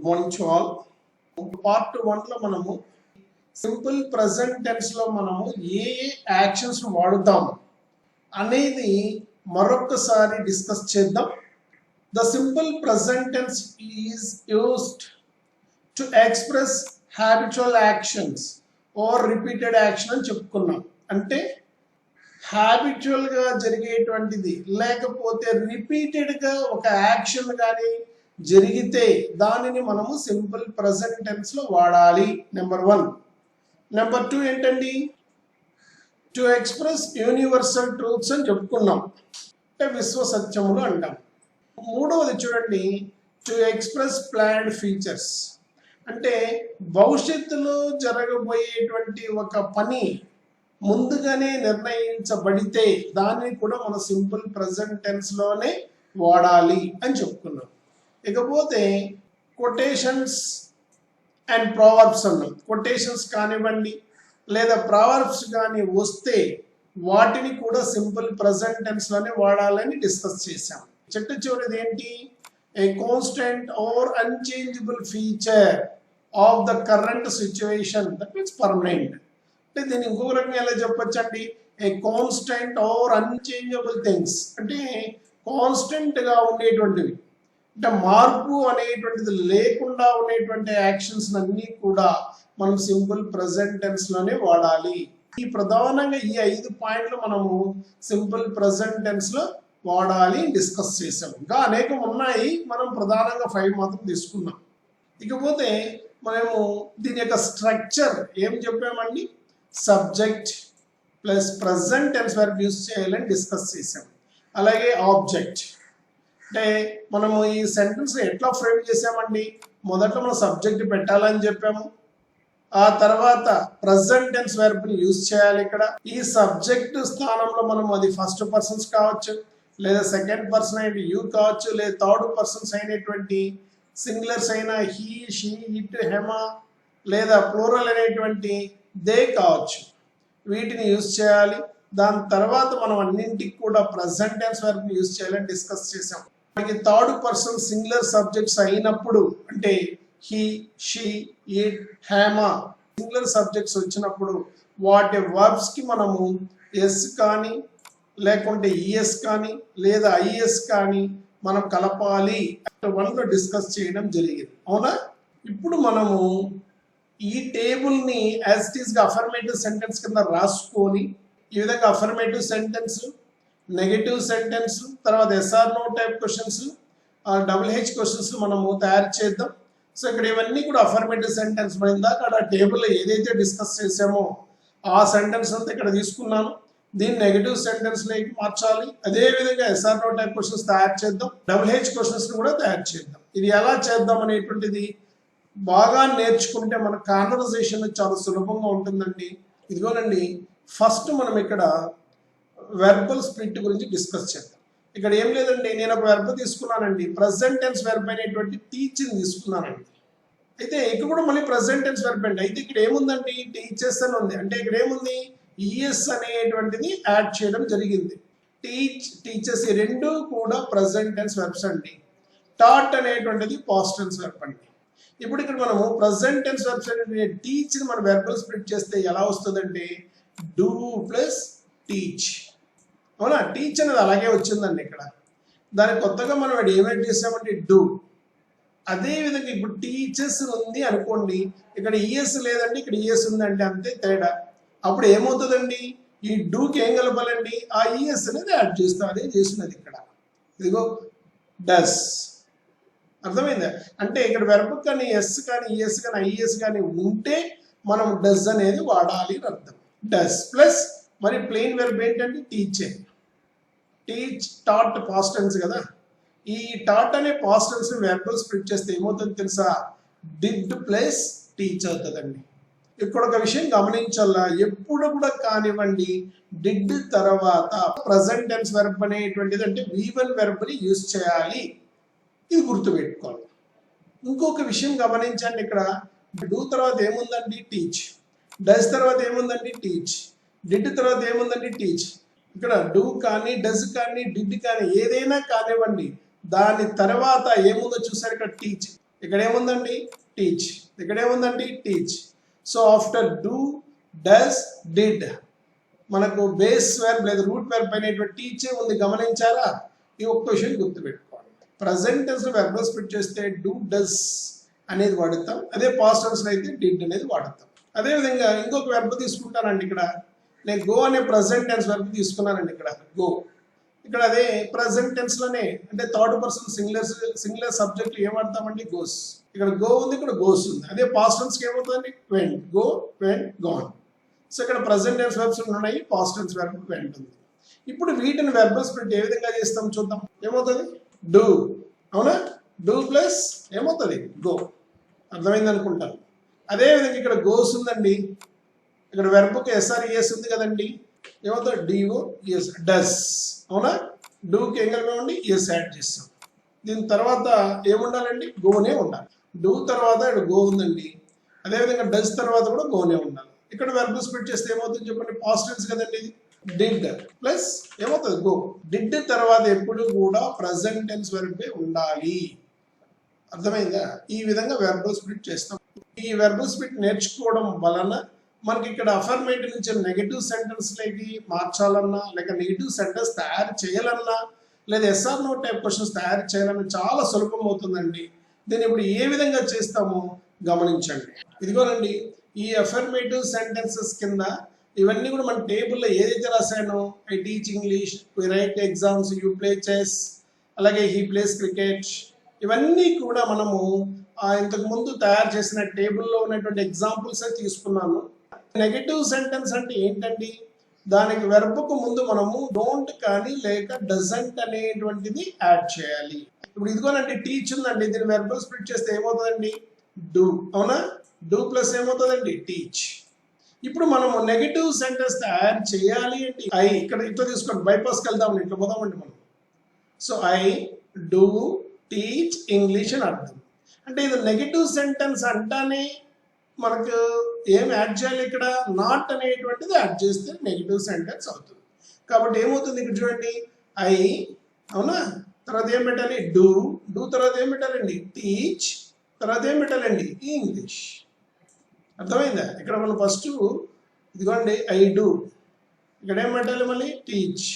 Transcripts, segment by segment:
Good morning to all. Part 1 లో మనము simple present tense లో మనము ఏ యాక్షన్స్ వాడుతాం అనేది మరొకసారి డిస్కస్ చేద్దాం. The simple present tense is used to express habitual actions or repeated action అని చెప్పుకున్నాం. అంటే హ్యాబిచువల్ గా జరిగేటువంటిది లేకపోతే రిపీటెడ్ గా ఒక యాక్షన్ కానీ జరిగితే దానిని మనము సింపుల్ ప్రెజెంట్ టెన్స్ లో వాడాలి. నెంబర్ 1. నెంబర్ 2 ఏంటండి? టు ఎక్స్ప్రెస్ యూనివర్సల్ ట్రూత్స్ అని చెప్పుకున్నాం, అంటే విశ్వ సత్యములు అంటాం. 3వది చూడండి, టు ఎక్స్ప్రెస్ ప్లాన్డ్ ఫీచర్స్, అంటే భవిష్యత్తులో జరగబోయేటువంటి ఒక పని ముందుగానే నిర్ణయించబడితే దాన్ని కూడా మన సింపుల్ ప్రెజెంట్ టెన్స్ లోనే వాడాలి అని చెప్పుకున్నాం. ఇకపోతే కొటేషన్స్ అండ్ ప్రావర్బ్స్ అన్నాం. కొటేషన్స్ కానివ్వండి లేదా ప్రావర్బ్స్ కానీ వస్తే వాటిని కూడా సింపుల్ ప్రెజెంట్ టెన్స్ లోనే వాడాలని డిస్కస్ చేశాం. చివరిది ఏంటి? A constant or unchangeable feature of the current situation, that means permanent. అంటే దీన్ని ఇంకొక రకంగా ఎలా చెప్పొచ్చండి? A constant or unchangeable things, అంటే కాన్స్టెంట్ గా ఉండేటువంటివి, అంటే మార్పు అనేటువంటిది లేకుండా ఉండేటువంటి యాక్షన్స్ అన్ని కూడా మనం సింపుల్ ప్రెజెంట్ టెన్స్ లోనే వాడాలి. ఈ ప్రధానంగా ఈ 5 పాయింట్లు మనము సింపుల్ ప్రెజెంట్ టెన్స్ లో వాడాలి డిస్కస్ చేసాము. ఇంకా అనేకం ఉన్నాయి, మనం ప్రధానంగా 5 మాత్రం తీసుకున్నాం. ఇకపోతే మనము దీని యొక్క స్ట్రక్చర్ ఏం చెప్పామండి? Subject plus present tense verb use చేయాలని డిస్కస్ చేసాం. అలాగే ఆబ్జెక్ట్, అంటే మనము ఈ సెంటెన్స్ ఎట్లా ఫ్రేమ్ చేసామండి? మొదట మనం సబ్జెక్ట్ పెట్టాలని చెప్పాము, ఆ తర్వాత ప్రెజెంట్ టెన్స్ వర్బ్ ని యూజ్ చేయాలి. ఇక్కడ ఈ సబ్జెక్ట్ స్థానంలో మనం అది ఫస్ట్ పర్సన్స్ కావచ్చు, లేదా సెకండ్ పర్సన్ అయిన యూ కావచ్చు, లేదా థర్డ్ పర్సన్స్ అయినటువంటి సింగులర్స్ అయిన హీ, షీ, ఇట్, హెమ, లేదా ప్లూరల్ అనేటువంటి దే కావచ్చు. వీటిని యూజ్ చేయాలి. దాని తర్వాత మనం అన్నింటికి కూడా ప్రెజెంట్ టెన్స్ వర్బ్ ని యూజ్ చేయాలని డిస్కస్ చేసాం. మనకి థర్డ్ పర్సన్ సింగులర్ సబ్జెక్ట్స్ అయినప్పుడు, అంటే he, she, it, Hema singular subjects వచ్చినప్పుడు వాటి వర్బ్స్ కి మనము ఎస్ కానీ లేకుంటే ఈఎస్ కానీ లేదా ఐఎస్ కానీ మనం కలపాలి. 1లో డిస్కస్ చేయడం జరిగింది, అవునా? ఇప్పుడు మనము ఈ టేబుల్ ని యాజ్ ఇట్ ఈస్ గా అఫర్మేటివ్ సెంటెన్స్ కింద రాసుకొని ఈ విధంగా అఫర్మేటివ్ సెంటెన్స్, నెగటివ్ సెంటెన్స్, తర్వాత yes or no type questions, WH questions మనము తయారు చేద్దాం. సో ఇక్కడ ఇవన్నీ కూడా అఫర్మేటివ్ సెంటెన్స్. మనం ఇందాక అక్కడ టేబుల్లో ఏదైతే డిస్కస్ చేసామో ఆ సెంటెన్స్ అంతా ఇక్కడ తీసుకున్నాను. దీన్ని నెగటివ్ సెంటెన్స్ లోకి మార్చాలి. అదే విధంగా ఎస్ఆర్ నో టైప్ క్వశ్చన్స్ తయారు చేద్దాం, WH క్వశ్చన్స్ కూడా తయారు చేద్దాం. ఇది ఎలా చేద్దాం అనేటువంటిది బాగా నేర్చుకుంటే మన కాన్వర్సేషన్ చాలా సులభంగా ఉంటుందండి. ఇదిగోనండి, ఫస్ట్ మనం ఇక్కడ వెర్బల్ స్ప్లిట్ గురించి డిస్కస్ చేద్దాం. ఇక్కడ ఏం లేదండి, నేను ఒక వెర్బ్ తీసుకున్నానండి, ప్రెజెంట్ టెన్స్ వెర్బ్ అనేటువంటి టీచ్ ని తీసుకున్నానండి. అయితే ఇక్కడ కూడా మళ్ళీ ప్రెజెంట్ టెన్స్ వెర్బ్ అండి. అయితే ఇక్కడ ఏముందండి? టీచర్స్ అని ఉంది. అంటే ఇక్కడ ఏముంది? ఈఎస్ అనేటువంటిది యాడ్ చేయడం జరిగింది. టీచ్, టీచర్స్ ఈ రెండు కూడా ప్రెజెంట్ టెన్స్ వెర్బ్స్ అండి. టాట్ అనేటువంటిది పాస్ట్ టెన్స్ వెర్బ్ అండి. ఇప్పుడు ఇక్కడ మనము ప్రెజెంట్ టెన్స్ వెర్బ్స్ అనేటువంటి టీచ్ ని మనం వెర్బల్ స్ప్లిట్ చేస్తే ఎలా వస్తుందంటే డూ ప్లస్ టీచ్, అవునా? టీచ్ అనేది అలాగే వచ్చిందండి ఇక్కడ. దాని కొత్తగా మనం ఏమేట్ చేసామంటే డూ. అదే విధంగా ఇప్పుడు టీచర్స్ ఉంది అనుకోండి, ఇక్కడ ఈఎస్ లేదండి, ఇక్కడ ఈఎస్ ఉందండి, అంతే తేడా. అప్పుడు ఏమవుతుందండి? ఈ డూకి ఏం కలపాలండి? ఆ ఈఎస్ అనేది యాడ్ చేస్తాం. అదే చేసినది ఇక్కడ. ఇదిగో డస్. అర్థమైందా? అంటే ఇక్కడ వెర్బ్ కానీ ఎస్ కానీ ఈఎస్ కానీ ఐఎస్ కానీ ఉంటే మనం డస్ అనేది వాడాలి అని అర్థం. డస్ ప్లస్ మరి ప్లెయిన్ వెర్బ్ ఏంటంటే teach. Teach, taught past tense కదా. ఈ టాట్ అనే పాస్ట్ టెన్స్ వెర్బల్ స్ప్లిట్ చేస్తే ఏమవుతుంది తెలుసా? డిడ్ ప్లస్ టీచ్ అవుతుందండి. ఇక్కడ ఒక విషయం గమనించాలా, ఎప్పుడు కూడా కానివ్వండి డిడ్ తర్వాత ప్రెజెంట్ టెన్స్ వెర్బ్ అనేటువంటిది అంటే V1 వెర్బ్ ని యూజ్ చేయాలి. ఇది గుర్తుపెట్టుకోవాలి. ఇంకొక విషయం గమనించండి, ఇక్కడ డూ తర్వాత ఏముందండి? టీచ్. డస్ తర్వాత ఏముందండి? టీచ్. డిడ్ తర్వాత ఏముందండి? టీచ్. ఇక్కడ డూ కానీ డస్ కానీ డిడ్ కానీ ఏదైనా కానివ్వండి, దాని తర్వాత ఏముందో చూసారు ఇక్కడ టీచ్. ఇక్కడ ఏముందండి టీచ్, ఇక్కడ ఏముందండి teach. So after do, does, did మనకు బేస్ వెర్బ్ లేదా రూట్ వెర్బ్ అయినటువంటి టీచే ఉంది, గమనించారా? ఈ ఒక్క విషయం గుర్తుపెట్టుకోండి. ప్రజెంట్ టెన్స్ లో వెర్బల్ స్ప్లిట్ చేస్తే డూ, డస్ అనేది వాడుతాం, అదే పాస్ట్ టెన్స్ లో అయితే డిడ్ అనేది వాడుతాం. అదేవిధంగా ఇంకొక వెర్బ్ తీసుకుంటానండి. ఇక్కడ నేను గో అనే ప్రజెంట్ టెన్స్ వెర్బ్ తీసుకున్నానండి. ఇక్కడ గో, ఇక్కడ అదే ప్రజెంట్ టెన్స్ లోనే అంటే థర్డ్ పర్సన్ సింగులర్ సబ్జెక్ట్ ఏం వాడతామండి గోస్. ఇక్కడ గో ఉంది, ఇక్కడ గోస్ ఉంది. అదే పాస్ట్ టెన్స్ కి ఏమవుతుందండి vent, go, vent, gone. So ఇక్కడ ప్రజెంట్ టెన్స్ వెర్బ్స్ ఉన్నాయి, పాస్ట్ టెన్స్ వెర్బ్ వెంట్ ఉంది. ఇప్పుడు వీటిని వెర్బల్ స్ప్లిట్ ఏ విధంగా చేస్తాం చూద్దాం. ఏమవుతుంది డూ, అవునా? డూ ప్లస్ ఏమవుతుంది గో, అర్థమైంది అనుకుంటాను. అదేవిధంగా ఇక్కడ గోస్ ఉందండి, ఇక్కడ వెర్బ్కి ఎస్ఆర్ఈఎస్ ఉంది కదండి, ఏమవుతుంది డిఓ ఎస్, డస్, అవునా? డూకి ఏం కలిపేమండి ఎస్ యాడ్ చేస్తాం. దీని తర్వాత ఏముండాలండి గోనే ఉండాలి. డూ తర్వాత ఇక్కడ గో ఉందండి, అదేవిధంగా డస్ తర్వాత కూడా గోనే ఉండాలి. ఇక్కడ వెర్బ్ స్ప్లిట్ చేస్తే ఏమవుతుంది చెప్పండి, పాస్ట్ టెన్స్ కదండి, డిడ్ ప్లస్ ఏమవుతుంది గో. డిడ్ తర్వాత ఎప్పుడు కూడా ప్రజెంట్ టెన్స్ వెర్బే ఉండాలి, అర్థమైందా? ఈ విధంగా వెర్బ్ స్ప్లిట్ చేస్తాం. ఈ వెర్బ్ స్ప్లిట్ నేర్చుకోవడం వలన మనకి ఇక్కడ అఫర్మేటివ్ నుంచి నెగటివ్ సెంటెన్స్ లోకి మార్చాలన్నా, లేక నెగిటివ్ సెంటెన్స్ తయారు చేయాలన్నా, లేదా ఎస్ఆర్ నో టైప్ క్వశ్చన్స్ తయారు చేయాలన్నా చాలా సులభం అవుతుందండి. దీన్ని ఇప్పుడు ఏ విధంగా చేస్తామో గమనించండి. ఇదిగోనండి ఈ అఫర్మేటివ్ సెంటెన్సెస్ కింద ఇవన్నీ కూడా మన టేబుల్లో ఏదైతే రాశానో, I teach English, we write exams, you play chess, అలాగే హీ ప్లేస్ క్రికెట్, ఇవన్నీ కూడా మనము ఇంతకు ముందు తయారు చేసిన టేబుల్లో ఉన్నటువంటి ఎగ్జాంపుల్స్ తీసుకున్నాను. నెగటివ్ సెంటెన్స్ అంటే ఏంటండి, దానికి వెర్బ్కు ముందు మనము డోంట్ కానీ లేక డజంట్ అనేటువంటిది యాడ్ చేయాలి. ఇప్పుడు ఇదిగోనండి టీచ్ ఉందండి, దీని వెర్బల్ స్ప్లిట్ చేస్తే ఏమవుతుందండి డూ, అవునా? డూ ప్లస్ ఏమవుతుందండి టీచ్. ఇప్పుడు మనము నెగటివ్ సెంటెన్స్ తయారు చేయాలి అంటే ఐ, ఇక్కడ ఇట్లా తీసుకోండి, బైపాస్కి వెళ్దాం, ఇట్లా పోదామండి మనం. So I do teach English అని అర్థం. అంటే ఇది నెగటివ్ సెంటెన్స్ అంటానే మనకు ఏం యాడ్ చేయాలి, ఇక్కడ నాట్ అనేటువంటిది యాడ్ చేస్తే నెగటివ్ సెంటెన్స్ అవుతుంది. కాబట్టి ఏమవుతుంది ఇక్కడ చూడండి, ఐ, అవునా? తర్వాత ఏం పెట్టాలి డూ, డూ తర్వాత ఏం పెట్టాలండి టీచ్, తర్వాత ఏం పెట్టాలండి ఇంగ్లీష్. అర్థమైందా? ఇక్కడ మనం ఫస్ట్ ఇదిగోండి ఐ డూ, ఇక్కడ ఏం పెట్టాలి మళ్ళీ టీచ్,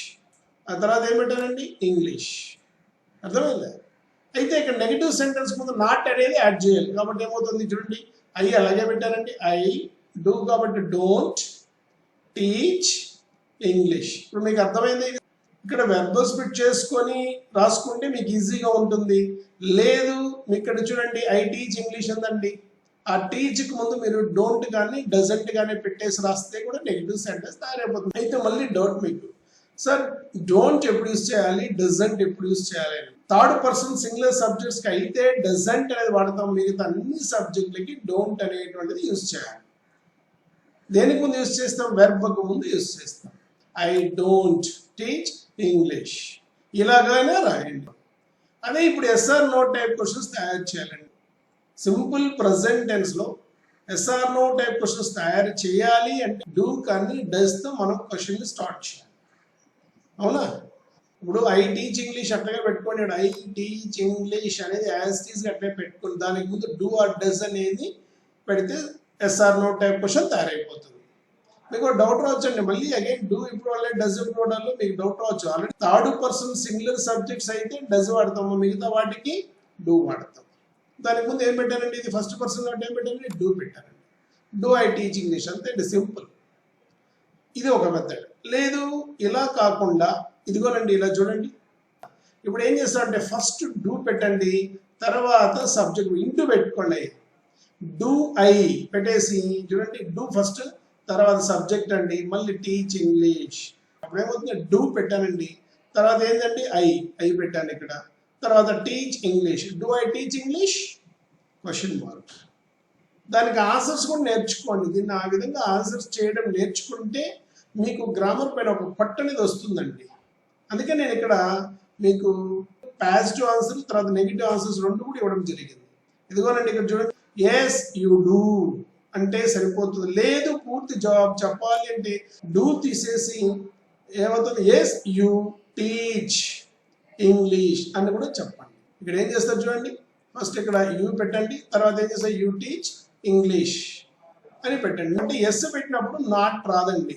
ఆ తర్వాత ఏం పెట్టాలండి ఇంగ్లీష్. అర్థమైందా? అయితే ఇక్కడ నెగిటివ్ సెంటెన్స్ ముందు నాట్ అనేది యాడ్ చేయాలి. కాబట్టి ఏమవుతుంది చూడండి, ఐ అలాగే పెట్టారండి, ఐ డూ కాబట్టి డోంట్ టీచ్ ఇంగ్లీష్. ఇప్పుడు మీకు అర్థమైంది. ఇక్కడ వెర్బల్ స్ప్లిట్ చేసుకొని రాసుకుంటే మీకు ఈజీగా ఉంటుంది. లేదు మీకు ఇక్కడ చూడండి ఐ టీచ్ ఇంగ్లీష్ ఉందండి, ఆ టీచ్కి ముందు మీరు డోంట్ కానీ డజంట్ కానీ పెట్టేసి రాస్తే కూడా నెగిటివ్ సెంటెన్స్ తయారైపోతుంది. అయితే మళ్ళీ డౌట్ మీకు, సార్ డోంట్ ఎప్పుడు యూజ్ చేయాలి, డజంట్ ఎప్పుడు యూజ్ చేయాలి అని. థర్డ్ పర్సన్ సింగులర్ సబ్జెక్ట్స్ కి అయితే డజంట్ అనేది వాడతాం, మిగతా అన్ని సబ్జెక్టులకి డోంట్ అనేటువంటిది యూజ్ చేయాలి. దేనికి ముందు యూజ్ చేస్తాం, వెర్బ్కు ముందు యూజ్ చేస్తాం. ఐ డోంట్ టీచ్ ఇంగ్లీష్ ఇలాగైనా రాయండి. అదే ఇప్పుడు ఎస్ఆర్ నో టైప్ క్వశ్చన్స్ తయారు చేయాలండి. సింపుల్ ప్రజెంట్ టెన్స్ లో ఎస్ఆర్ నో టైప్ క్వశ్చన్స్ తయారు చేయాలి అంటే డూ కానీ డస్ తో మనం క్వశ్చన్ స్టార్ట్ చేయాలి, అవునా? ఇప్పుడు ఐ టీచ్ ఇంగ్లీష్ అట్లాగే పెట్టుకోండి, ఐ టీచ్ ఇంగ్లీష్ అనేది యాజ్ టీజ్ అట్లే పెట్టుకుని దానికి ముందు డూ ఆర్ డస్ అనేది పెడితే ఎస్ఆర్ నో టైప్ క్వశ్చన్ తయారైపోతుంది. మీకు డౌట్ రావచ్చండి, మళ్ళీ అగైన్ డూ ఇప్పుడు వాళ్ళే డస్ ఇప్పుడు వాడాలో మీకు డౌట్ రావచ్చు. Already third person singular subjects అయితే డస్ వాడతాము, మిగతా వాటికి డూ వాడతాం. దానికి ముందు ఏం పెట్టారండి, ఇది ఫస్ట్ పర్సన్ కాబట్టి ఏం పెట్టారండి డూ పెట్టారండి. డూ ఐ టీచ్ ఇంగ్లీష్ అంతే, సింపుల్. ఇది ఒక మెథడ్. లేదు ఇలా కాకుండా ఇదిగోనండి ఇలా చూడండి, ఇప్పుడు ఏం చేస్తారంటే ఫస్ట్ డూ పెట్టండి, తర్వాత సబ్జెక్ట్ ఇంటూ పెట్టుకోండి. డూ ఐ పెట్టేసి చూడండి, డూ ఫస్ట్ తర్వాత సబ్జెక్ట్ అండి, మళ్ళీ టీచ్ ఇంగ్లీష్. అప్పుడు ఏమవుతుంది డూ పెట్టానండి, తర్వాత ఏంటండి ఐ పెట్టాను ఇక్కడ, తర్వాత teach English. Do I teach English question mark. దానికి ఆన్సర్స్ కూడా నేర్చుకోండి. దీన్ని ఆ విధంగా ఆన్సర్స్ చేయడం నేర్చుకుంటే మీకు గ్రామర్ పైన ఒక పట్టు అనేది వస్తుందండి. అందుకే నేను ఇక్కడ మీకు పాజిటివ్ ఆన్సర్ తర్వాత నెగిటివ్ ఆన్సర్స్ రెండు కూడా ఇవ్వడం జరిగింది. ఇదిగోనండి ఇక్కడ చూడండి, ఎస్ యు డూ అంటే సరిపోతుంది. లేదు పూర్తి జవాబు చెప్పాలి అంటే డూ తీసేసి ఏమవుతుంది ఎస్ యు టీచ్ ఇంగ్లీష్ అని కూడా చెప్పండి. ఇక్కడ ఏం చేస్తారు చూడండి, ఫస్ట్ ఇక్కడ యూ పెట్టండి, తర్వాత ఏం చేస్తే యూ టీచ్ ఇంగ్లీష్ అని పెట్టండి. అంటే ఎస్ పెట్టినప్పుడు నాట్ రాదండి.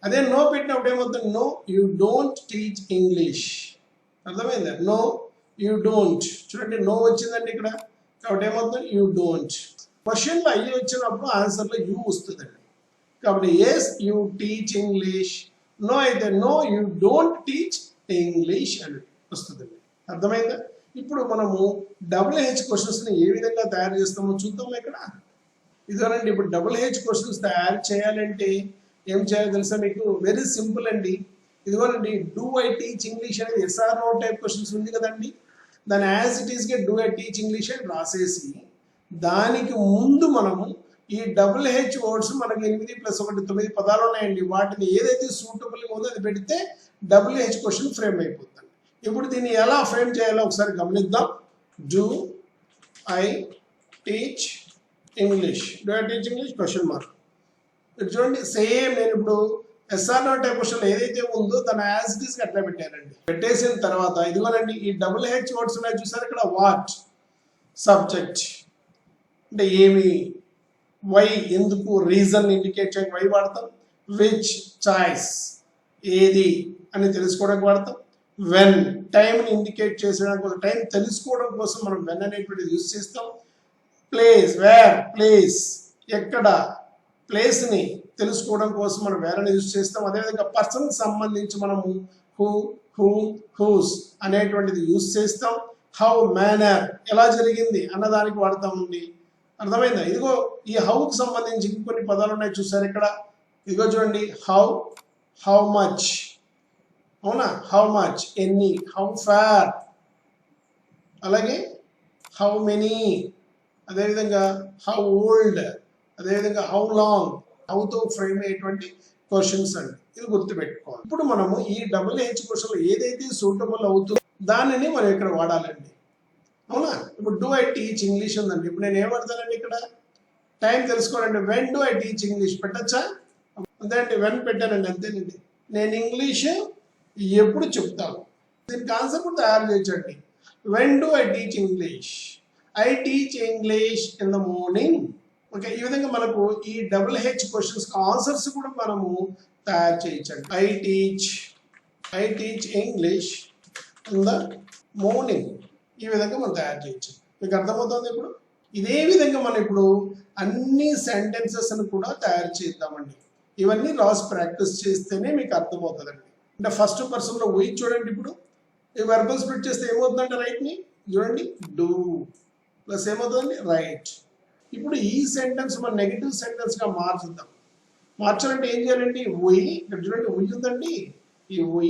అదే నో పెట్టినప్పుడు ఏమవుతుంది, no you don't teach English. అర్థమైందా? No you don't. చూడండి నో వచ్చిందండి ఇక్కడ, కాబట్టి ఏమవుతుంది యూ డోంట్. క్వశ్చన్లో అయ్యి వచ్చినప్పుడు ఆన్సర్లో యూ వస్తుందండి. కాబట్టి yes you teach English, no అయితే no you don't teach English అని వస్తుందండి. అర్థమైందా? ఇప్పుడు మనము డబుల్-హెచ్ క్వశ్చన్స్ని ఏ విధంగా తయారు చేస్తామో చూద్దాం. ఇక్కడ ఇదేనండి. ఇప్పుడు డబుల్-హెచ్ క్వశ్చన్స్ తయారు చేయాలంటే ఏం చేయాలో తెలుసా మీకు? వెరీ సింపుల్ అండి. ఇదిగోనండి, డూ ఐ టీచ్ ఇంగ్లీష్ అనేది ఎస్ఆర్ నో టైప్ క్వశ్చన్స్ ఉంది కదండి, దాన్ని యాజ్ ఇట్ ఈస్గా డూ ఐ టీచ్ ఇంగ్లీష్ అని రాసేసి దానికి ముందు మనము ఈ డబుల్-హెచ్ వర్డ్స్ మనకి 8 + 1 9 పదాలు ఉన్నాయండి. వాటిని ఏదైతే సూటబుల్గా ఉందో అది పెడితే డబుల్-హెచ్ క్వశ్చన్ ఫ్రేమ్ అయిపోతుంది. ఇప్పుడు దీన్ని ఎలా ఫ్రేమ్ చేయాలో ఒకసారి గమనిద్దాం. Do I teach English, do I teach English question mark. ఇప్పుడు చూడండి, సేమ్ నేను ఇప్పుడు ఎస్ఆర్ నో టైప్ క్వశ్చన్ ఏదైతే ఉందో దాన్ని యాజ్ ఇట్ ఈస్గా అట్లా పెట్టానండి. పెట్టేసిన తర్వాత ఇదిగోనండి, ఈ డబుల్-హెచ్ వర్డ్స్ ఉన్నాయి చూసారు ఇక్కడ, వాట్ సబ్జెక్ట్ అంటే ఏమి, వై ఎందుకు, రీజన్ ఇండికేట్ చేయడానికి వై వాడతాం, విచ్ చాయిస్ ఏది అని తెలుసుకోవడానికి వాడతాం, వెన్ టైంని ఇండికేట్ చేసేయడానికి కోసం, టైం తెలుసుకోవడం కోసం మనం వెన్ అనేటువంటిది యూజ్ చేస్తాం, ప్లేస్ వేర్ ప్లేస్ ఎక్కడ, ప్లేస్ని తెలుసుకోవడం కోసం మనం వేర్ అని యూజ్ చేస్తాం. అదేవిధంగా పర్సన్కి సంబంధించి మనము హూ హూమ్ హూస్ అనేటువంటిది యూజ్ చేస్తాం. హౌ మేనర్ ఎలా జరిగింది అన్నదానికి వాడతామండి. అర్థమైందా? ఇదిగో ఈ హౌకి సంబంధించి ఇంకొన్ని పదాలు ఉన్నాయి చూసారు ఇక్కడ. ఇదిగో చూడండి, హౌ, హౌ మచ్, అవునా, హౌ మచ్ ఎన్ని, హౌ ఫార్, అలాగే హౌ మెనీ, అదేవిధంగా హౌ ఓల్డ్, అదేవిధంగా హౌ లాంగ్, హౌతో ఫ్రేమ్ అయ్యేటువంటి క్వశ్చన్స్ అండి. ఇది గుర్తుపెట్టుకోవాలి. ఇప్పుడు మనము ఈ డబుల్-హెచ్ క్వశ్చన్లో ఏదైతే సూటబుల్ అవుతుందో దానిని మనం ఇక్కడ వాడాలండి. అవునా? ఇప్పుడు డూ ఐ టీచ్ ఇంగ్లీష్ ఉందండి. ఇప్పుడు నేను ఏం పడతానండి ఇక్కడ, టైం తెలుసుకోవాలండి. When do I teach English పెట్టచ్చా? అంతే అండి, వెన్ పెట్టానండి, అంతేనండి. నేను ఇంగ్లీష్ ఎప్పుడు చెప్తాను, దీనికి ఆన్సర్ కూడా తయారు చేయొచ్చండి. When do I teach English, I teach English in the morning. Okay, ఈ విధంగా మనకు ఈ డబుల్-హెచ్ క్వశ్చన్స్ ఆన్సర్స్ కూడా మనము తయారు చేయొచ్చండి. I teach English in the morning, ఈ విధంగా మనం తయారు చేయొచ్చు. మీకు అర్థమవుతుంది? ఇప్పుడు ఇదే విధంగా మనం ఇప్పుడు అన్ని సెంటెన్సెస్ కూడా తయారు చేద్దామండి. ఇవన్నీ రాసి ప్రాక్టీస్ చేస్తేనే మీకు అర్థమవుతుందండి. అంటే ఫస్ట్ పర్సన్లో వై చూడండి, ఇప్పుడు ఈ వెర్బల్ స్ప్లిట్ చేస్తే ఏమవుతుందంటే రైట్ని చూడండి, డూ ప్లస్ ఏమవుతుందండి రైట్. ఇప్పుడు ఈ సెంటెన్స్ మనం నెగిటివ్ సెంటెన్స్గా మార్చుద్దాం. మార్చాలంటే ఏం చేయాలండి, వై, ఇక్కడ చూడండి వై ఉందండి, ఈ వై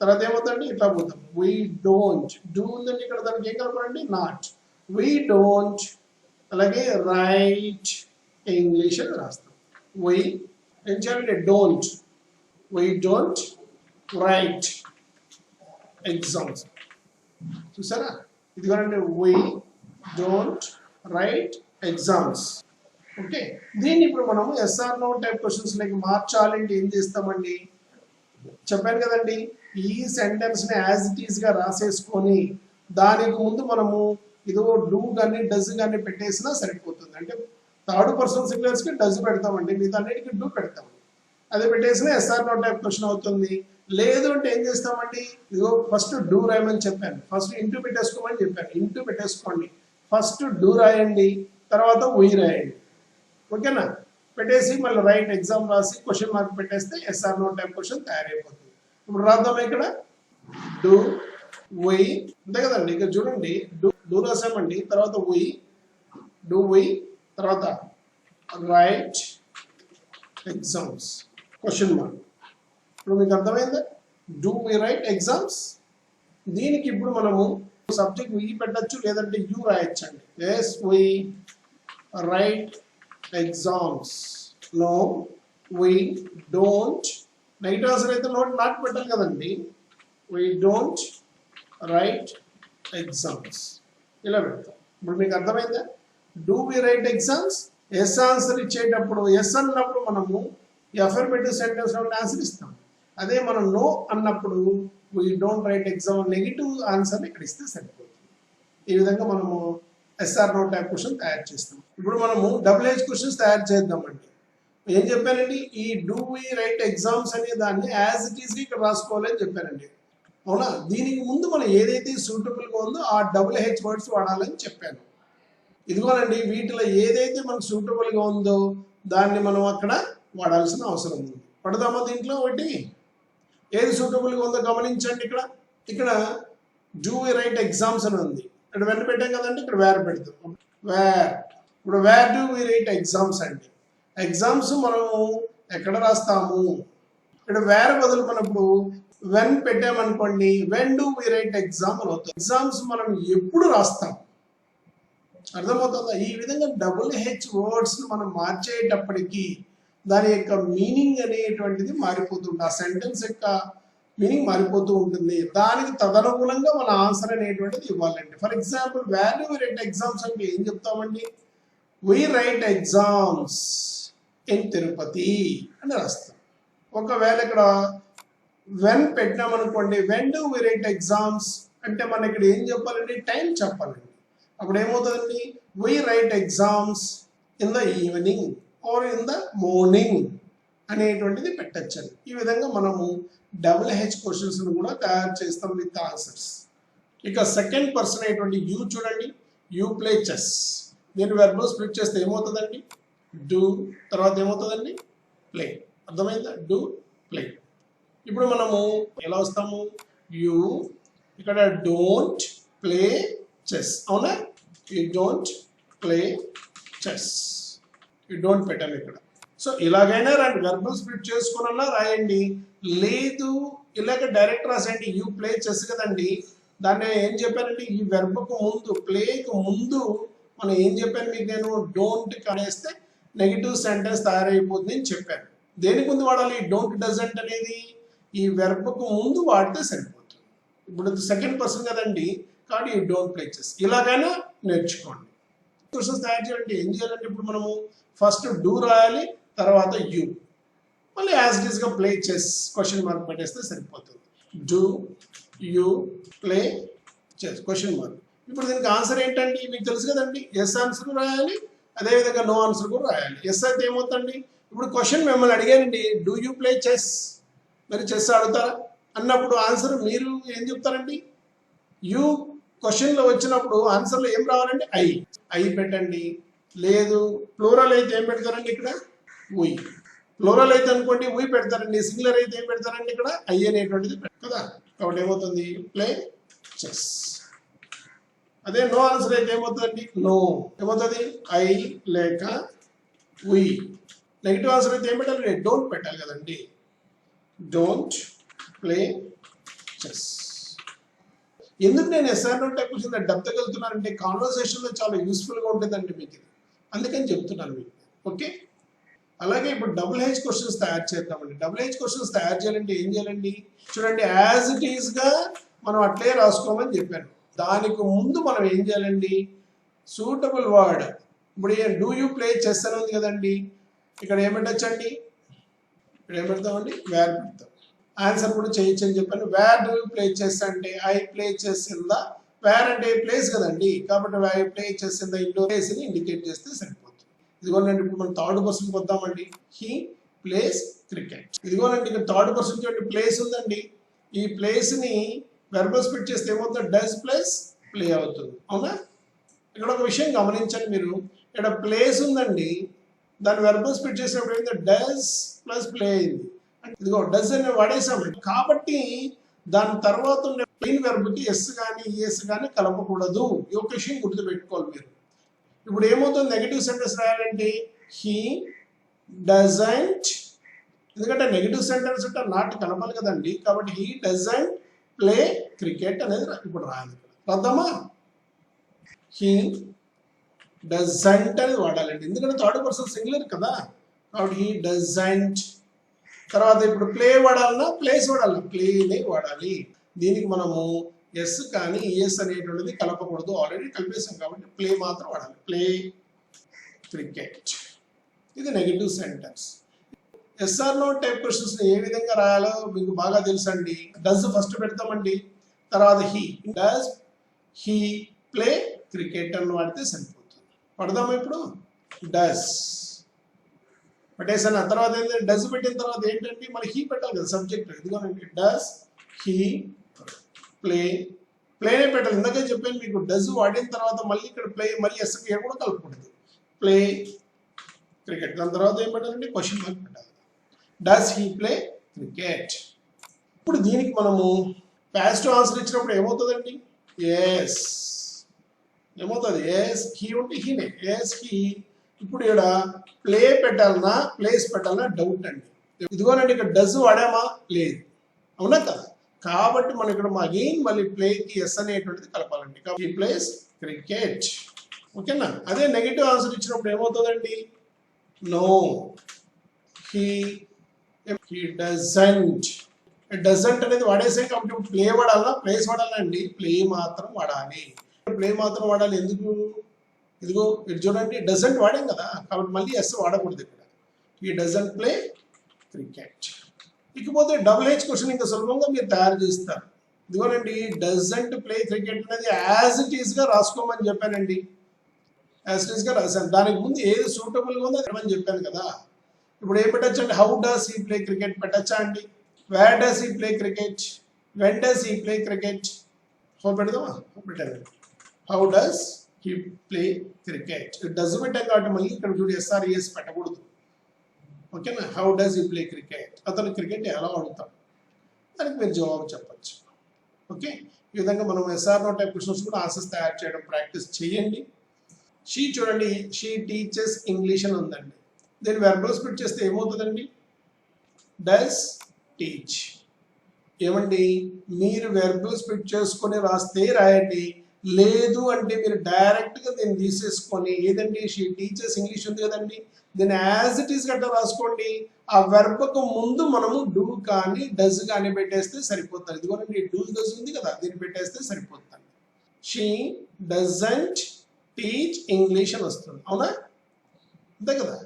తర్వాత ఏమవుతుందండి ఇట్లా పోతాం, వీ డోంట్, డూ ఉందండి ఇక్కడ, దానికి ఏం కలపండి నాట్, వీ డోంట్, అలాగే రైట్ ఇంగ్లీష్ అని రాస్తాం. వై ఏం చేయాలంటే don't, we don't write exams. చూసారా, ఇదిగోనండి we don't write exams. Okay, దీన్ని ఇప్పుడు మనము yes or no type questions like మార్చాలంటే ఏం చేస్తామండి, చెప్పాను కదండి, ఈ సెంటెన్స్ని యాజ్ ఇట్ ఈస్గా రాసేసుకొని దానికి ముందు మనము ఇదో డూ కానీ డజ్ కానీ పెట్టేసినా సరిపోతుంది. అంటే థర్డ్ పర్సన్ సింగులర్స్కి డజ్ పెడతామండి, మిగతా అన్నిటికీ డూ పెడతాం. అదే పెట్టేసినా ఎస్ఆర్ నో టైప్ క్వశ్చన్ అవుతుంది. లేదు అంటే ఏం చేస్తామండి, ఇదిగో ఫస్ట్ డూ రాయమని చెప్పాను, ఫస్ట్ ఇంటూ పెట్టేసుకోమని చెప్పాను, ఇంటూ పెట్టేసుకోండి, ఫస్ట్ డూ రాయండి, తర్వాత వీ రాయండి. ఓకేనా, పెట్టేసి మళ్ళీ రైట్ ఎగ్జామ్ రాసి క్వశ్చన్ మార్క్ పెట్టేస్తే ఎస్ఆర్ నో టైప్ క్వశ్చన్ తయారైపోతుంది. ఇప్పుడు రాద్దాం, ఇక్కడ డూ వై అంతే కదండి. ఇక్కడ చూడండి, డూ రాసామండి, తర్వాత వై, డూ వై, తర్వాత రైట్ ఎగ్జామ్స్ క్వశ్చన్ మార్క్. ఇప్పుడు మీకు అర్థమైందా, డూ వై రైట్ ఎగ్జామ్స్. దీనికి ఇప్పుడు మనము సబ్జెక్ట్ వీ పెట్టచ్చు, లేదంటే యూ రాయొచ్చండి. Yes we write exams, no we don't, negative answer అయితే నాట్ పెట్టాలి కదండి, వీ డోంట్ రైట్ ఎగ్జామ్స్ ఇలా పెడతాం. ఇప్పుడు మీకు అర్థమైందా, do we write exams, yes answer ఇచ్చేటప్పుడు ఎస్ అన్నప్పుడు మనము అఫర్మేటివ్ సెంటెన్స్ ఆన్సర్ ఇస్తాం. అదే మనం నో అన్నప్పుడు we don't right exam negative answer ఇక్కడ ఇస్తే సరిపోతుంది. ఈ విధంగా మనము ఎస్ఆర్ నో టైప్ క్వశ్చన్ తయారు చేస్తాం. ఇప్పుడు మనము డబుల్ హెచ్ క్వశ్చన్స్ తయారు చేద్దామండి. ఏం చెప్పానండి, ఈ డూ వి రైట్ ఎగ్జామ్స్ అనే దాన్ని యాజ్ ఇట్ ఈస్ ఇక్కడ రాసుకోవాలి అని చెప్పానండి. అవునా, దీనికి ముందు మనం ఏదైతే సూటబుల్గా ఉందో ఆ డబుల్ హెచ్ వర్డ్స్ వాడాలని చెప్పాను. ఇదిగోనండి, వీటిలో ఏదైతే మనకు సూటబుల్గా ఉందో దాన్ని మనం అక్కడ వాడాల్సిన అవసరం ఉంది. పడదామా దీంట్లో ఒకటి ఏది సూటబుల్గా ఉందో గమనించండి. ఇక్కడ డూ వి రైట్ ఎగ్జామ్స్ అని ఉంది. ఇక్కడ వెంట పెట్టాం కదండి, ఇక్కడ వేర్ పెడతాం. ఇప్పుడు where do we write exams అండి. ఎగ్జామ్స్ మనము ఎక్కడ రాస్తాము? ఇక్కడ వేర్ బదులు మనప్పుడు వెన్ పెట్టామనుకోండి, when do we write exam అని అవుతుంది. ఎగ్జామ్స్ మనం ఎప్పుడు రాస్తాం, అర్థమవుతుందా? ఈ విధంగా డబుల్ హెచ్ వర్డ్స్ మనం మార్చేటప్పటికీ దాని యొక్క మీనింగ్ అనేటువంటిది మారిపోతుంది. ఆ సెంటెన్స్ యొక్క మీనింగ్ మారిపోతూ ఉంటుంది. దానికి తదనుగుణంగా మన ఆన్సర్ అనేటువంటిది ఇవ్వాలండి. For example where do we write exams అంటే ఏం చెప్తామండి? We write exams in Tirupati అని రాస్తాం. ఒకవేళ ఇక్కడ వెన్ పెట్టినామనుకోండి, when do we write exams అంటే మనం ఇక్కడ ఏం చెప్పాలండి? టైం చెప్పాలండి. అప్పుడు ఏమవుతుందండి? We write exams in the evening or in the morning అనేటువంటిది పెట్టచ్చండి. ఈ విధంగా మనము డబుల్ హెచ్ క్వశ్చన్స్ కూడా తయారు చేస్తాం విత్ ఆన్సర్స్. ఇక సెకండ్ పర్సన్ అయినటువంటి యూ చూడండి, యూ ప్లే చెస్. దీన్ని వెర్బల్ స్ప్లిట్ చేస్తే ఏమవుతుందండి? డూ, తర్వాత ఏమవుతుందండి? ప్లే. అర్థమైందా? Do play. ఇప్పుడు మనము ఎలా వస్తాము? యూ ఇక్కడ డోంట్ ప్లే చెస్, అవునా? You don't play chess, you don't పెట్టాను ఇక్కడ. సో ఇలాగైనా రండి, వెర్బల్ స్ప్లిట్ చేసుకున్నా రాయండి. లేదు ఇలాగ డైరెక్ట్ రాసేయండి. యూ ప్లే చెస్ కదండి, దాన్ని ఏం చెప్పానండి? ఈ వెర్బ్కు ముందు, ప్లేకు ముందు మనం ఏం చెప్పాను మీకు? నేను డోంట్ కనేస్తే నెగిటివ్ సెంటెన్స్ తయారైపోతుంది అని చెప్పాను. దేనికి ముందు వాడాలి? డోంట్ డజంట్ అనేది ఈ వెర్బ్కు ముందు వాడితే సరిపోతుంది. ఇప్పుడు సెకండ్ పర్సన్ కదండి, కాబట్టి ఈ డోంట్ ప్లే చెస్. ఇలాగైనా నేర్చుకోండి. క్వశ్చన్స్ తయారు చేయాలంటే ఏం చేయాలంటే ఇప్పుడు మనము ఫస్ట్ డూ రాయాలి, తర్వాత యూ, మళ్ళీ యాజ్ ఇట్ ఈస్గా ప్లే చెస్ క్వశ్చన్ మార్క్ పెట్టేస్తే సరిపోతుంది. Do you play chess question mark. ఇప్పుడు దీనికి ఆన్సర్ ఏంటండి? మీకు తెలుసు కదండి, ఎస్ ఆన్సర్ రాయాలి, అదేవిధంగా నో ఆన్సర్ కూడా రాయాలి. ఎస్ అయితే ఏమవుతుందండి? ఇప్పుడు క్వశ్చన్ మిమ్మల్ని అడిగానండి, డూ యూ ప్లే చెస్, మరి చెస్ ఆడుతారా అన్నప్పుడు ఆన్సర్ మీరు ఏం చెప్తారండి? యూ క్వశ్చన్లో వచ్చినప్పుడు ఆన్సర్లో ఏం రావాలండి? ఐ పెట్టండి. లేదు ప్లూరల్ అయితే ఏం పెడతారండి? ఇక్కడ ఉయ్. ప్లూరల్ అయితే అనుకోండి ఉయ్ పెడతారండి. సింగులర్ అయితే ఏం పెడతారండి? ఇక్కడ ఐ అనేటువంటిది కదా. కాబట్టి ఏమవుతుంది? Play chess. అదే నో ఆన్సర్ అయితే ఏమవుతుందండి? నో. ఏమవుతుంది? ఐ లేక ఉయ్. నెగిటివ్ ఆన్సర్ అయితే ఏం పెట్టాలి? డోంట్ పెట్టాలి కదండి. Don't play chess. ఎందుకు నేను ఎస్ఆర్ నో టైప్ క్వశ్చన్ డెప్త్గా వెళ్తున్నానంటే కాన్వర్సేషన్లో చాలా యూస్ఫుల్గా ఉంటుందండి మీకు ఇది, అందుకని చెప్తున్నాను మీకు. ఓకే, అలాగే ఇప్పుడు డబుల్ హెచ్ క్వశ్చన్స్ తయారు చేద్దామండి. డబుల్ హెచ్ క్వశ్చన్స్ తయారు చేయాలంటే ఏం చేయాలండి? చూడండి, యాజ్ ఇట్ ఈస్గా మనం అట్లే రాసుకోమని చెప్పాను. దానికి ముందు మనం ఏం చేయాలండి? Suitable word. ఇప్పుడు డూ యూ ప్లే చెస్ అని ఉంది కదండి, ఇక్కడ ఏం పెట్టచ్చండి? ఇక్కడ ఏం పెడతామండి? వేర్ పెడతాం. ఆన్సర్ కూడా చేయొచ్చు అని చెప్పాను. Where do you play chess అంటే I play chess in the, where అంటే ప్లేస్ కదండి, కాబట్టి I play chess in the indoor places ని ఇండికేట్ చేస్తే సరిపోతుంది. ఇదిగోనండి, ఇప్పుడు మనం థర్డ్ పర్సన్కి వద్దామండి. He plays cricket. ఇదిగోనండి, ఇక్కడ థర్డ్ పర్సన్ చూడండి, ప్లేస్ ఉందండి. ఈ ప్లేస్ ని వెర్బల్ స్ప్లిట్ చేస్తే ఏమవుతుంది? డస్ ప్లస్ ప్లే అవుతుంది, అవునా? ఇక్కడ ఒక విషయం గమనించండి మీరు, ఇక్కడ ప్లేస్ ఉందండి, దాన్ని వెర్బల్ స్ప్లిట్ చేసినప్పుడు ఏంటంటే డస్ ప్లస్ ప్లే అయింది. ఇదిగో డస్ అని వాడేసామండి, కాబట్టి దాని తర్వాత ఉండే ప్లెయిన్ వెర్బ్కి ఎస్ కానీ ఈఎస్ కానీ కలపకూడదు. ఈ ఒక విషయం గుర్తుపెట్టుకోవాలి మీరు. ఇప్పుడు ఏమవుతుంది? నెగిటివ్ సెంటెన్స్ రాయాలంటే హీ డజంట్, ఎందుకంటే నెగిటివ్ సెంటెన్స్ అంటే నాట్ కలపాలి కదండి, కాబట్టి హీ డజంట్ ప్లే క్రికెట్ అనేది ఇప్పుడు రాయాలి. రాద్దామా? హీ డజంట్ అనేది వాడాలండి, ఎందుకంటే థర్డ్ పర్సన్ సింగులర్ కదా, కాబట్టి హీ డజంట్. తర్వాత ఇప్పుడు ప్లే వాడాలన్నా ప్లేస్ వాడాలి, ప్లేనే వాడాలి. దీనికి మనము ఎస్ కానీ ఈఎస్ అనేటువంటిది కలపకూడదు, ఆల్రెడీ కలిపేసాం కాబట్టి ప్లే మాత్రం వాడాలి. Play cricket. ఇది negative sentence. Yes or no type questions ఏ విధంగా రాయాలో మీకు బాగా తెలుసండి. డస్ ఫస్ట్ పెడతామండి, తర్వాత he. Does he play cricket అని వాడితే సరిపోతుంది. పడదామా ఇప్పుడు? డస్ పెట్టేసాను. తర్వాత ఏంటంటే డస్ పెట్టిన తర్వాత ఏంటంటే మరి హీ పెట్టాలి కదా సబ్జెక్ట్. ఇదిగోనండి డస్ హీ ప్లే. ప్లేనే పెట్టాలి. ఇందాకే చెప్పాను మీకు డస్ వాడిన తర్వాత మళ్ళీ ఇక్కడ ప్లే మళ్ళీ ఎస్కే కూడా కలుపుకుంటుంది. Play cricket. దాని తర్వాత ఏం పెట్టాలండి? క్వశ్చన్ మార్క్ పెట్టాలి. Does he play cricket. ఇప్పుడు దీనికి మనము పాజిటివ్ ఆన్సర్ ఇచ్చినప్పుడు ఏమవుతుందండి? ఎస్ ఏమవుతుంది? ఎస్ హీ ఉంటే హీనే. Yes he. ఇప్పుడు ఇక్కడ ప్లే పెట్టాలన్నా ప్లేస్ పెట్టాలన్నా డౌట్ అండి. ఇదిగోనండి ఇక్కడ డస్ వాడామా? లేదు. అవునా కదా? కాబట్టి మనం ఇక్కడ అగైన్ మళ్ళీ ప్లేకి ఎస్ అనేటువంటిది కలపాలండి. కాబట్టి ప్లేస్ క్రికెట్. ఓకేనా? అదే నెగిటివ్ ఆన్సర్ ఇచ్చినప్పుడు ఏమవుతుందండి? No he doesn't. డజంట్ అనేది వాడేసాం కాబట్టి ప్లే వాడాలా ప్లేస్ వాడాలా అండి? ప్లే మాత్రం వాడాలి. ప్లే మాత్రం వాడాలి. ఎందుకు? ఇదిగో ఇది చూడండి డజంట్ వాడాం కదా కాబట్టి మళ్ళీ ఎస్ వాడకూడదు ఇక్కడ. He doesn't play cricket. ఇకపోతే డబుల్ హెచ్ క్వశ్చన్ ఇంకా సులభంగా మీరు తయారు చేస్తారు. ఇదిగోనండి డజంట్ ప్లే క్రికెట్ అనేది యాజ్ ఇట్ ఈస్ గా రాసుకోమని చెప్పానండి. యాజ్ ఇట్ ఈస్ గా రాశాను. దానికి ముందు ఏది సూటబుల్ గా ఉందో అని చెప్పాను కదా. ఇప్పుడు ఏం పెట్టచ్చు అండి? How does he play cricket పెట్టచ్చా అండి? Where does he play cricket? When does he play cricket? How పెడదామా? పెట్టాను. How does he play cricket. Does పెట్టాం కాబట్టి మళ్ళీ ఇక్కడ చూడు ఎస్ఆర్ఈఎస్ పెట్టకూడదు. ఓకేనా? How does he play cricket. అతను క్రికెట్ ఎలా ఆడుతాడు దానికి మీరు జవాబు చెప్పచ్చు. ఓకే, ఈ విధంగా మనం ఎస్ఆర్ నో టైప్ క్వశ్చన్స్ కూడా ఆన్సర్స్ తయారు చేయడం ప్రాక్టీస్ చేయండి. షీ చూడండి షీ టీచర్స్ ఇంగ్లీష్ అని ఉందండి. దీన్ని వెర్బల్ స్ప్లిట్ చేస్తే ఏమవుతుందండి? Does teach. ఏమండి మీరు వెర్బల్ స్ప్లిట్ చేసుకొని రాస్తే రాయండి. లేదు అంటే మీరు డైరెక్ట్ గా దీన్ని తీసేసుకొని ఏదండి షీ టీచర్స్ ఇంగ్లీష్ ఉంది కదండి దీన్ని యాజ్ ఇట్ ఈస్ గట్రా రాసుకోండి. ఆ వెర్బ్కు ముందు మనము డూ కానీ డస్ కానీ పెట్టేస్తే సరిపోతుంది. ఇదిగోనండి డూ డస్ ఉంది కదా దీన్ని పెట్టేస్తే సరిపోతుంది. షీ డజంట్ టీచ్ ఇంగ్లీష్ అని వస్తుంది. అవునా? అంతే కదా?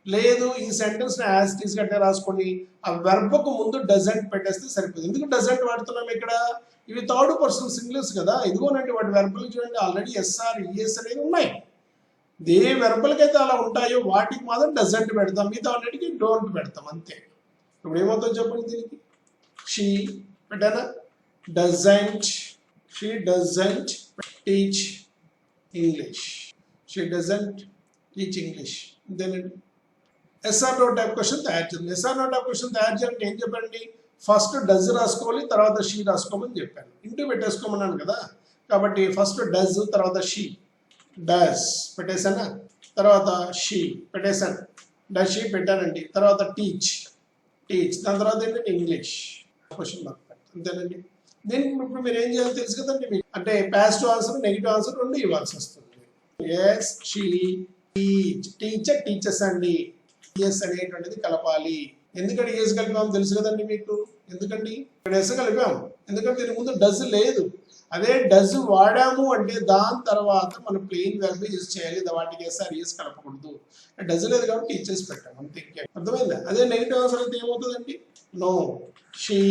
లేదు ఈ సెంటెన్స్ యాజ్ ఇట్ ఈస్ గట్రా రాసుకోండి. ఆ వెర్బ్కు ముందు డజంట్ పెట్టేస్తే సరిపోతుంది. ఎందుకు డజంట్ వాడుతున్నాం ఇక్కడ? ఇవి థర్డ్ పర్సన్ సింగులర్స్ కదా. ఇదిగోనండి వాటి వెర్బల్ చూడండి ఆల్రెడీ ఎస్ఆర్ ఈఎస్ అనేవి ఉన్నాయి. ఏ వెర్బల్కి అయితే అలా ఉంటాయో వాటికి మాత్రం డజంట్ పెడతాం, మిగతా అన్నిటికీ డోంట్ పెడతాం అంతే. ఇప్పుడు ఏమవుతుందో చెప్పండి దీనికి. షీ పెట్టానా? Doesn't. She doesn't teach English. She doesn't teach English. అంతేనండి. ఎస్ఆర్ నో టైప్ క్వశ్చన్ తయారు చేయండి. ఎస్ఆర్ నో టైప్ క్వశ్చన్ తయారు చేయాలంటే ఏం చెప్పండి? ఫస్ట్ డజ్ రాసుకోవాలి, తర్వాత షీ రాసుకోమని చెప్పాను. ఇంటూ పెట్టేసుకోమన్నాను కదా కాబట్టి ఫస్ట్ డజ్ తర్వాత షీ. డస్ పెట్టేశానా? తర్వాత షీ పెట్టేశాను. డస్ షీ పెట్టానండి. తర్వాత టీచ్. టీచ్ దాని తర్వాత ఏంటంటే ఇంగ్లీష్ క్వశ్చన్ మార్క్. అంతేనండి. దీనికి ఇప్పుడు మీరు ఏం చేయాలో తెలుసు కదండి మీకు. అంటే పాజిటివ్ ఆన్సర్ నెగిటివ్ ఆన్సర్ రెండు ఇవ్వాల్సి వస్తుంది. Yes she teach. Teacher teachers అండి. ఎస్ అనేటువంటిది కలపాలి. ఎందుకంటే ఎస్ కలిపాము తెలుసు కదండి మీకు. ఎందుకండి ఇక్కడ ఎస్ కలిపాము ఎందుకంటే దీని ముందు డజ్ లేదు. అదే డజ్ వాడాము అంటే దాని తర్వాత మనం ప్లెయిన్ వెర్బ్ యూజ్ చేయాలి. వాటికి ఎస్ఆర్ ఎస్ కలపకూడదు. డజ్ లేదు కాబట్టి టీచర్స్ పెట్టాము అంతే. అర్థమైందా? అదే నెగిటివ్ ఆన్సర్ అయితే ఏమవుతుందండి? No she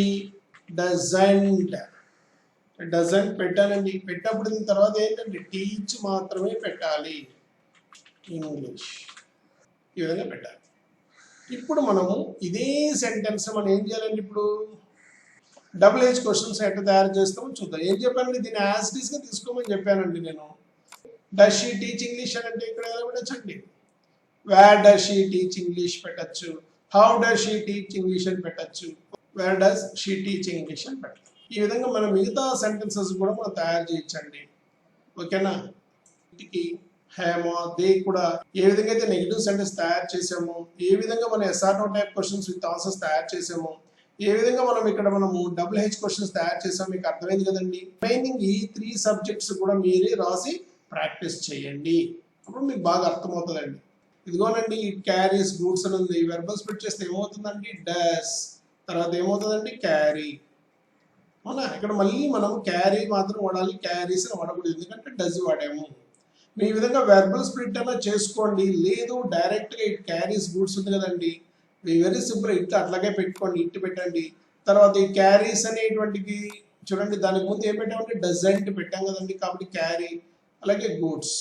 doesn't. డజంట్ పెట్టానండి. పెట్టినప్పుడు దీని తర్వాత ఏంటంటే టీచ్ మాత్రమే పెట్టాలి ఇంగ్లీష్. ఈ విధంగా పెట్టాలి. ఇప్పుడు మనము ఇదే సెంటెన్స్ మనం ఏం చేయాలండి? ఇప్పుడు డబుల్ హెచ్ క్వశ్చన్స్ ఎట్లా తయారు చేస్తామో చూద్దాం. ఏం చెప్పానండి? దీన్ని యాజ్ ఇట్ ఈస్ గా తీసుకోమని చెప్పానండి నేను. డస్ షీ టీచ్ ఇంగ్లీష్ అని అంటే ఇక్కడ ఎలా పెట్టచ్చండి? Where does she teach English పెట్టచ్చు. How does she teach English అని పెట్టచ్చు. Where does she teach English అని పెట్టచ్చు. ఈ విధంగా మనం మిగతా సెంటెన్సెస్ కూడా మనం తయారు చేయొచ్చండి. ఓకేనా? హేమ దే కూడా ఏ విధంగా అయితే నెగిటివ్ సెంటెన్స్ తయారు చేసామో, ఏ విధంగా మనం yes or no type questions with answers తయారు చేసామో, ఏ విధంగా మనం ఇక్కడ మనము డబుల్ హెచ్ క్వశ్చన్స్ తయారు చేసాం మీకు అర్థమైంది కదండి. రిమైనింగ్ ఈ 3 సబ్జెక్ట్స్ కూడా మీరే రాసి ప్రాక్టీస్ చేయండి. అప్పుడు మీకు బాగా అర్థమవుతుందండి. ఇదిగోనండి ఇట్ క్యారీస్ గూడ్స్ అని ఉంది. వెర్బల్ స్ప్లిట్ చేస్తే ఏమవుతుందండి? డస్. తర్వాత ఏమవుతుందండి? క్యారీ. అవునా? ఇక్కడ మళ్ళీ మనం క్యారీ మాత్రం వాడాలి, క్యారీస్ అని వాడకూడదు ఎందుకంటే డస్ వాడాము. మీ విధంగా వెర్బల్ స్ప్లిట్ అన్నా చేసుకోండి. లేదు డైరెక్ట్ గా ఇట్ క్యారీస్ గూడ్స్ ఉంది కదండి, వెరీ సింపుల్ ఇట్ అట్లాగే పెట్టుకోండి. ఇట్ పెట్టండి. తర్వాత ఈ క్యారీస్ అనేటువంటికి చూడండి దానికి ముందు ఏం పెట్టామంటే డజంట్ పెట్టాం కదండి కాబట్టి క్యారీ. అలాగే గూడ్స్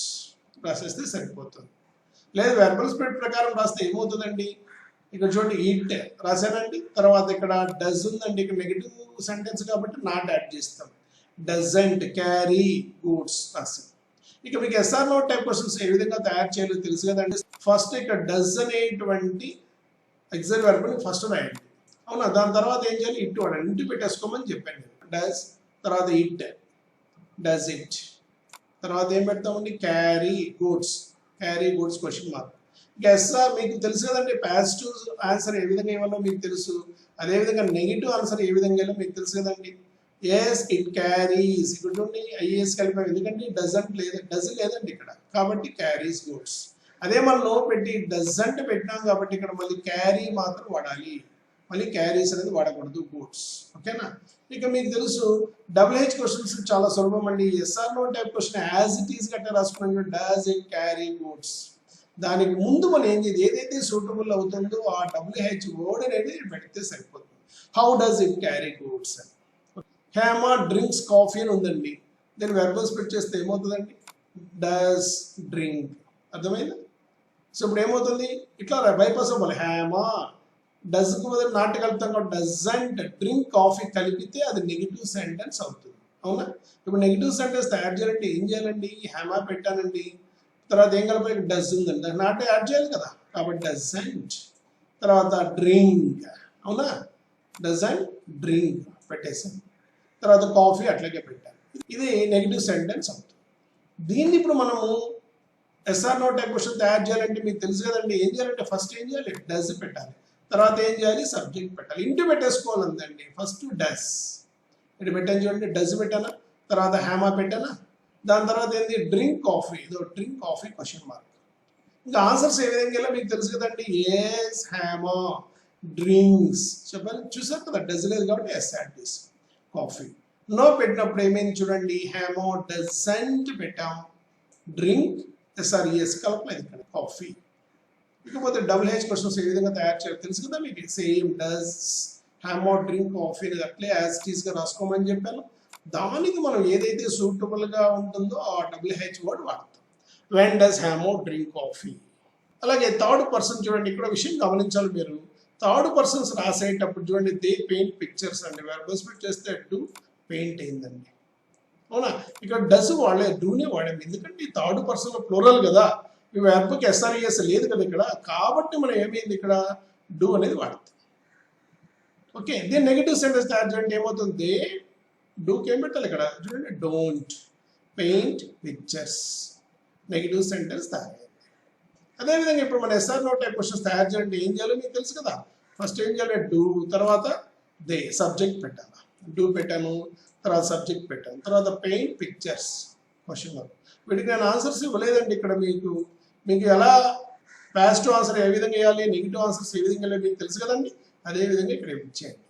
రాసేస్తే సరిపోతుంది. లేదు వెర్బల్ స్ప్రెడ్ ప్రకారం రాస్తే ఏమవుతుందండి, ఇక్కడ చూడండి ఈట్ రాశానండి, తర్వాత ఇక్కడ డస్ ఉందండి, ఇక్కడ నెగిటివ్ సెంటెన్స్ కాబట్టి నాట్ యాడ్ చేస్తాం, డజంట్ క్యారీ గూడ్స్ రాసి. ఇక మీకు ఎస్ఆర్ నో టైప్ క్వశ్చన్స్ ఏ విధంగా తయారు చేయాలో తెలుసు కదండి. ఫస్ట్ ఇక్కడ డస్ అనేటువంటి ఎగ్జాక్ట్ వెర్బ్ ఫస్ట్ రాయండి, అవునా. దాని తర్వాత ఏం చేయాలి, ఇట్ వాడండి, ఇంటి పెట్టేసుకోమని చెప్పాను నేను. డస్ తర్వాత ఇట్, డస్ ఇట్, తర్వాత ఏం పెడతామండి, carry goods question mark. Yes or మీకు తెలుసు కదండి, పాజిటివ్ ఆన్సర్ ఏ విధంగా ఇవ్వాలో మీకు తెలుసు, అదేవిధంగా నెగిటివ్ ఆన్సర్ ఏ విధంగా ఇవ్వాలో మీకు తెలుసు కదండి. ఎస్ ఇట్ క్యారీస్, ఇక్కడ చూడండి ఐఏఎస్ కలిపాం, ఎందుకంటే డజంట్ డజ్ లేదండి ఇక్కడ, కాబట్టి క్యారీస్ గూడ్స్. అదే మనం నో పెట్టి డజంట్ పెట్టినాం కాబట్టి ఇక్కడ మళ్ళీ క్యారీ మాత్రం వాడాలి, మళ్ళీ క్యారీస్ అనేది వాడకూడదు, గూడ్స్. ఓకేనా. ఇక మీకు తెలుసు డబుల్ హెచ్ క్వశ్చన్స్ చాలా సులభం అండి. Yes or no type question as it is గట్రా రాసుకున్నాం, డస్ ఇట్ క్యారీ గూడ్స్. దానికి ముందు మనం ఏం చేయాలి, ఏదైతే సూటబుల్ అవుతుందో ఆ డబుల్ హెచ్ వర్డ్ అనేది పెడితే సరిపోతుంది. How does it carry goods అని. హేమ డ్రింక్స్ కాఫీ అని ఉందండి, దీన్ని వెర్బల్ స్ప్లిట్ చేస్తే ఏమవుతుందండి, డస్ డ్రింక్. అర్థమైందా. సో ఇప్పుడు ఏమవుతుంది, ఇట్లా బైపాస్ అవ్వాలి, హేమ డస్కు బదులు నాట్ కలుపుతాం కాబట్టి డజంట్ డ్రింక్ కాఫీ కలిపితే అది నెగిటివ్ సెంటెన్స్ అవుతుంది, అవునా. ఇప్పుడు నెగిటివ్ సెంటెన్స్ తయారు చేయాలంటే ఏం చేయాలండి, హేమ పెట్టానండి, తర్వాత ఏం కలపాలి, డస్ ఉందండి, దాన్ని నాట్ యాడ్ చేయాలి కదా, కాబట్టి డజంట్, తర్వాత డ్రింక్, అవునా, డజంట్ డ్రింక్ పెట్టేసాను, తర్వాత కాఫీ అట్లాగే పెట్టాను. ఇది నెగిటివ్ సెంటెన్స్ అవుతుంది. దీన్ని ఇప్పుడు మనము ఎస్ఆర్ నో టైప్ క్వశ్చన్ తయారు చేయాలంటే మీకు తెలుసు కదండి, ఏం చేయాలంటే ఫస్ట్ ఏం చేయాలి, డస్ పెట్టాలి, తర్వాత ఏం చేయాలి, సబ్జెక్ట్ పెట్టాలి, ఇంటి పెట్టేసుకోవాలి అందండి. ఫస్ట్ డస్ ఇటు పెట్టాను చూడండి, డస్ పెట్టానా, తర్వాత హేమ పెట్టానా, దాని తర్వాత ఏంది డ్రింక్ కాఫీ, ఇదో డ్రింక్ కాఫీ క్వశ్చన్ మార్క్. ఇంకా ఆన్సర్స్ ఏ విధంగా వెళ్ళా మీకు తెలుసు కదండి, ఎస్ హేమ డ్రింక్స్ చెప్పాలి, చూసారు కదా, డస్ లేదు కాబట్టి ఎస్ యాడ్ చేసి కాఫీ. నో పెట్టినప్పుడు ఏమైంది చూడండి, హేమో డజంట్ పెట్టాం, డ్రింక్ ఎస్ఆర్ఈఎస్ కలపలేదు ఇక్కడ, కాఫీ. ఇకపోతే డబుల్ హెచ్ క్వశ్చన్స్ ఏ విధంగా తయారు చేయాలి తెలుసు కదా మీకు, సేమ్ డస్ హేమో డ్రింక్ కాఫీ అనేది అట్లే యాజ్ ఇట్ ఈస్ గా రాసుకోమని చెప్పాను. దానికి మనం ఏదైతే సూటబుల్ గా ఉంటుందో ఆ డబుల్ హెచ్ వర్డ్ వాడతాం, వెన్ డస్ హేమో డ్రింక్ కాఫీ. అలాగే థర్డ్ పర్సన్ చూడండి, ఇక్కడ విషయం గమనించాలి మీరు, థర్డ్ పర్సన్స్ రాసేటప్పుడు చూడండి, దే పెయింట్ పిక్చర్స్ అండి, వెర్బల్ స్ప్లిట్ చేస్తే డు పెయింట్ అయిందండి, అవునా. ఇక్కడ డస్ వాడే డూనే వాడాం, ఎందుకంటే ఈ థర్డ్ పర్సన్ ప్లూరల్ కదా, ఈ వెర్బ్కి ఎస్ఆర్ఈఎస్ లేదు కదా ఇక్కడ, కాబట్టి మనం ఏమైంది ఇక్కడ డూ అనేది వాడతాం. ఓకే, దీని నెగిటివ్ సెంటెన్స్ తయారు చేయండి, ఏమవుతుంది, దే డూకి ఏం పెట్టాలి ఇక్కడ చూడండి, don't paint pictures, negative sentence తయారైంది. అదేవిధంగా ఇప్పుడు మన ఎస్ఆర్ నో టైప్ క్వశ్చన్స్ తయారు చేయండి, ఏం చేయాలో మీకు తెలుసు కదా, ఫస్ట్ ఏం చేయాలి, డూ, తర్వాత దే, సబ్జెక్ట్ పెట్టాలి, డూ పెట్టాను, తర్వాత సబ్జెక్ట్ పెట్టాను, తర్వాత పెయింట్ పిక్చర్స్ క్వశ్చన్ మార్క్. వీటికి నేను ఆన్సర్స్ ఇవ్వలేదండి ఇక్కడ, మీకు ఎలా పాజిటివ్ ఆన్సర్ ఏ విధంగా వేయాలి, నెగిటివ్ ఆన్సర్స్ ఏ విధంగా వేయాలి మీకు తెలుసు కదండి, అదేవిధంగా ఇక్కడ ఇచ్చేయండి.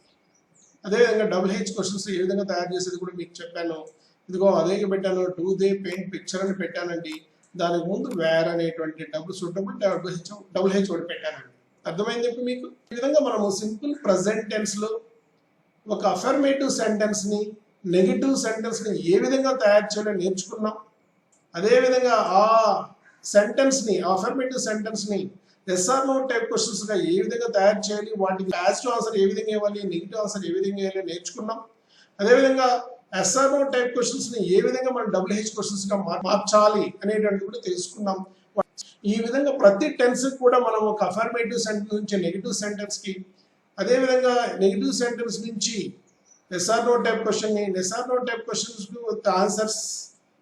అదేవిధంగా డబుల్ హెచ్ క్వశ్చన్స్ ఏ విధంగా తయారు చేసేది కూడా మీకు చెప్పాను, ఇదిగో అదే పెట్టాను, డూ దే పెయింట్ పిక్చర్ అని పెట్టానండి, దానికి ముందు వేర్ అనేటువంటి డబుల్ సూటబుల్ డబుల్ హెచ్ ఒకటి పెట్టానండి. అర్థమైంది ఇప్పుడు మీకు. ఈ విధంగా మనము సింపుల్ ప్రజెంట్ టెన్స్ లో ఒక అఫర్మేటివ్ సెంటెన్స్ ని, నెగిటివ్ సెంటెన్స్ ని ఏ విధంగా తయారు చేయాలో నేర్చుకున్నాం. అదేవిధంగా ఆ సెంటెన్స్ ని, అఫర్మేటివ్ సెంటెన్స్ ని ఎస్ఆర్ నో టైప్ క్వశ్చన్స్ గా ఏ విధంగా తయారు చేయాలి, వాటికి పాజిటివ్ ఆన్సర్ ఏ విధంగా ఇవ్వాలి, నెగిటివ్ ఆన్సర్ ఏ విధంగా ఇవ్వాలి నేర్చుకున్నాం. అదేవిధంగా ఎస్ఆర్ నో టైప్ క్వశ్చన్స్ ని ఏ విధంగా మనం డబుల్ హెచ్ క్వశ్చన్స్ గా మార్చాలి అనేటువంటిది కూడా తెలుసుకున్నాం. ఈ విధంగా ప్రతి టెన్స్ కూడా మనం ఒక అఫర్మేటివ్ సెంటెన్స్ నుంచి నెగిటివ్ సెంటెన్స్ కి, అదేవిధంగా నెగిటివ్ సెంటెన్స్ నుంచి ఎస్ఆర్ నో టైప్ క్వశ్చన్ ని, yes or no type questions answers,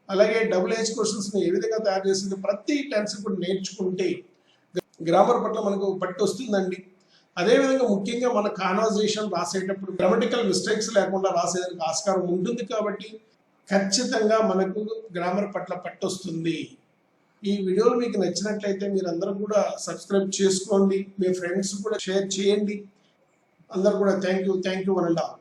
అలాగే డబుల్ హెచ్ క్వశ్చన్స్ ని ఏ విధంగా తయారు చేసింది ప్రతి టెన్స్ కూడా నేర్చుకుంటే గ్రామర్ పట్ల మనకు పట్టు వస్తుందండి. అదేవిధంగా ముఖ్యంగా మన కాన్వర్జేషన్ రాసేటప్పుడు గ్రామటికల్ మిస్టేక్స్ లేకుండా రాసేదానికి ఆస్కారం ఉంటుంది, కాబట్టి ఖచ్చితంగా మనకు గ్రామర్ పట్ల పట్టు వస్తుంది. ఈ వీడియోలు మీకు నచ్చినట్లయితే మీరందరూ కూడా సబ్స్క్రైబ్ చేసుకోండి, మీ ఫ్రెండ్స్ కూడా షేర్ చేయండి. అందరూ కూడా థ్యాంక్ యూ 1 and all.